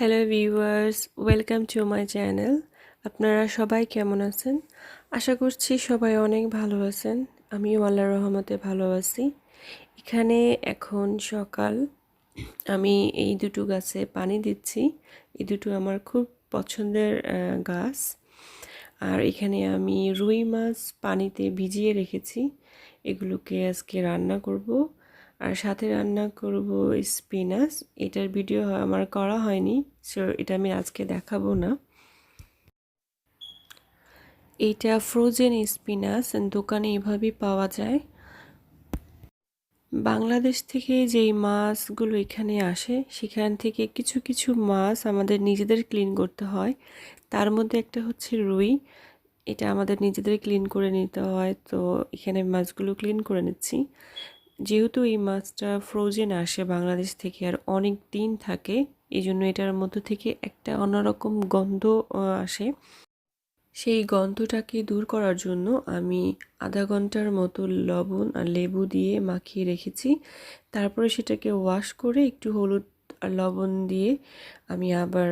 Hello viewers, welcome to my channel. আপনারা সবাই কেমন আছেন? আশা করছি সবাই অনেক ভালো আছেন। আমিও আল্লাহর রহমতে ভালো আছি। এখানে এখন সকাল। আমি এই দুটো গাছে পানি দিচ্ছি। এই দুটো আমার খুব পছন্দের গাছ। আর এখানে আমি রুই মাছ পানিতে ভিজিয়ে রেখেছি। এগুলোকে আজকে রান্না করব। আর সাথে রান্না করব স্পিনাচ। এটার ভিডিও আমার করা হয়নি, সো এটা আমি আজকে দেখাবো না। এইটা ফ্রোজেন স্পিনাচ, দোকানে এভাবেই পাওয়া যায়। বাংলাদেশ থেকে যেই মাছগুলো এখানে আসে সেখান থেকে কিছু কিছু মাছ আমাদের নিজেদের ক্লিন করতে হয়। তার মধ্যে একটা হচ্ছে রুই। এটা আমাদের নিজেদের ক্লিন করে নিতে হয়, তো এখানে মাছগুলো ক্লিন করে নিচ্ছি। যেহেতু এই মাছটা ফ্রোজেন আসে বাংলাদেশ থেকে আর অনেক দিন থাকে, এই জন্য এটার মধ্য থেকে একটা অন্যরকম গন্ধ আসে। সেই গন্ধটাকে দূর করার জন্য আমি আধা ঘন্টার মতো লবণ আর লেবু দিয়ে মাখিয়ে রেখেছি। তারপরে সেটাকে ওয়াশ করে একটু হলুদ আর লবণ দিয়ে আমি আবার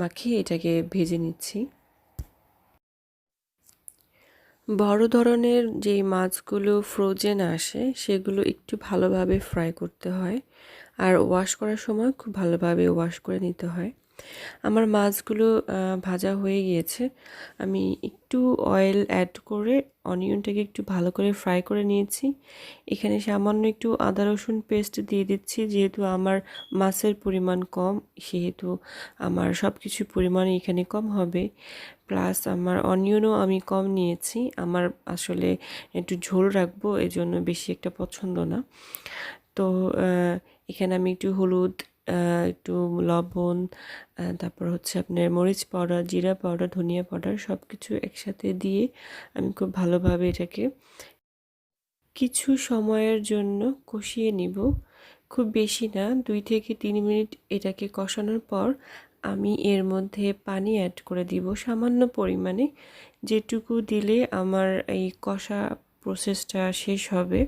মাখিয়ে এটাকে ভেজে নিচ্ছি। বড় ধরনের যে মাছগুলো ফ্রোজেন আসে সেগুলো একটু ভালোভাবে ফ্রাই করতে হয়, আর ওয়াশ করার সময় খুব ভালোভাবে ওয়াশ করে নিতে হয়। আমার মাছগুলো ভাজা হয়ে গিয়েছে। আমি একটু অয়েল অ্যাড করে অনিয়নটাকে একটু ভালো করে ফ্রাই করে নিয়েছি। এখানে সামান্য একটু আদা রসুন পেস্ট দিয়ে দিচ্ছি। যেহেতু আমার মাছের পরিমাণ কম, সেহেতু আমার সব কিছুর পরিমাণ এখানে কম হবে। প্লাস আমার অনিয়নও আমি কম নিয়েছি। আমার আসলে একটু ঝোল রাখবো, এজন্য বেশি একটা পছন্দ না। তো এখানে আমি একটু হলুদ, একটু লবণ, তারপর হচ্ছে আপনার মরিচ পাউডার, জিরা পাউডার, ধনিয়া পাউডার সব কিছু একসাথে দিয়ে আমি খুব ভালোভাবে এটাকে কিছু সময়ের জন্য কষিয়ে নিব। খুব বেশি না, 2 থেকে 3 মিনিট এটাকে কষানোর পর আমি এর মধ্যে পানি অ্যাড করে দিব সামান্য পরিমাণে, যেটুকু দিলে আমার এই কষা প্রসেসটা শেষ হবে।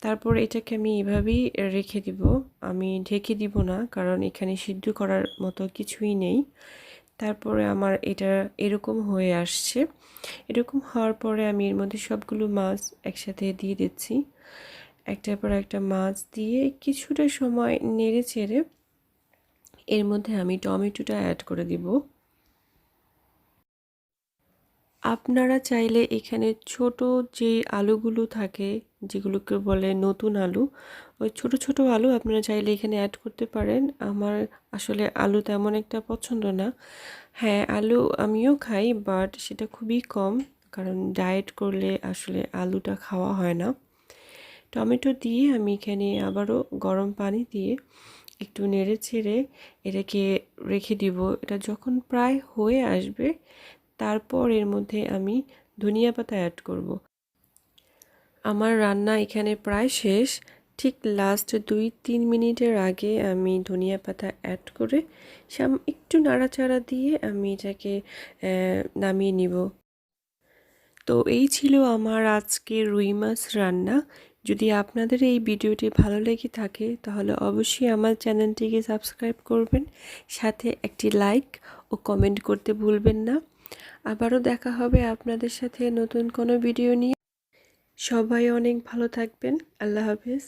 তারপর এটাকে আমি এভাবেই রেখে দিব। আমি ঢেকে দিব না, কারণ এখানে সিদ্ধ করার মতো কিছুই নেই। তারপরে আমার এটা এরকম হয়ে আসছে। এরকম হওয়ার পরে আমি এর মধ্যে সবগুলো মাছ একসাথে দিয়ে দিচ্ছি। একটার পর একটা মাছ দিয়ে কিছুটা সময় নেড়ে চেড়ে এর মধ্যে আমি টমেটোটা অ্যাড করে দিব। আপনারা চাইলে এখানে ছোট যে আলুগুলো থাকে, যেগুলোকে বলে নতুন আলু, ওই ছোট ছোট আলু আপনারা চাইলে এখানে অ্যাড করতে পারেন। আমার আসলে আলু তেমন একটা পছন্দ না। হ্যাঁ, আলু আমিও খাই, বাট সেটা খুবই কম, কারণ ডায়েট করলে আসলে আলুটা খাওয়া হয় না। টমেটো দিয়ে আমি এখানে আবারও গরম পানি দিয়ে একটু নেড়ে ছেড়ে এটাকে রেখে দিব। এটা যখন প্রায় হয়ে আসবে, তারপর এর মধ্যে আমি ধনিয়া পাতা অ্যাড করব। আমার রান্না এখানে প্রায় শেষ। ঠিক লাস্ট 2-3 মিনিটের আগে আমি ধনিয়া পাতা অ্যাড করে একটু নাড়াচাড়া দিয়ে আমি এটাকে নামিয়ে নিব। তো এই ছিল আমার আজকে রুই মাছ রান্না। যদি আপনাদের এই ভিডিওটি ভালো লেগে থাকে তাহলে অবশ্যই আমার চ্যানেলটিকে সাবস্ক্রাইব করবেন, সাথে একটি লাইক ও কমেন্ট করতে ভুলবেন না। আবারও দেখা হবে আপনাদের সাথে নতুন কোনো ভিডিও নিয়ে। সবাই অনেক ভালো থাকবেন। আল্লাহ হাফেজ।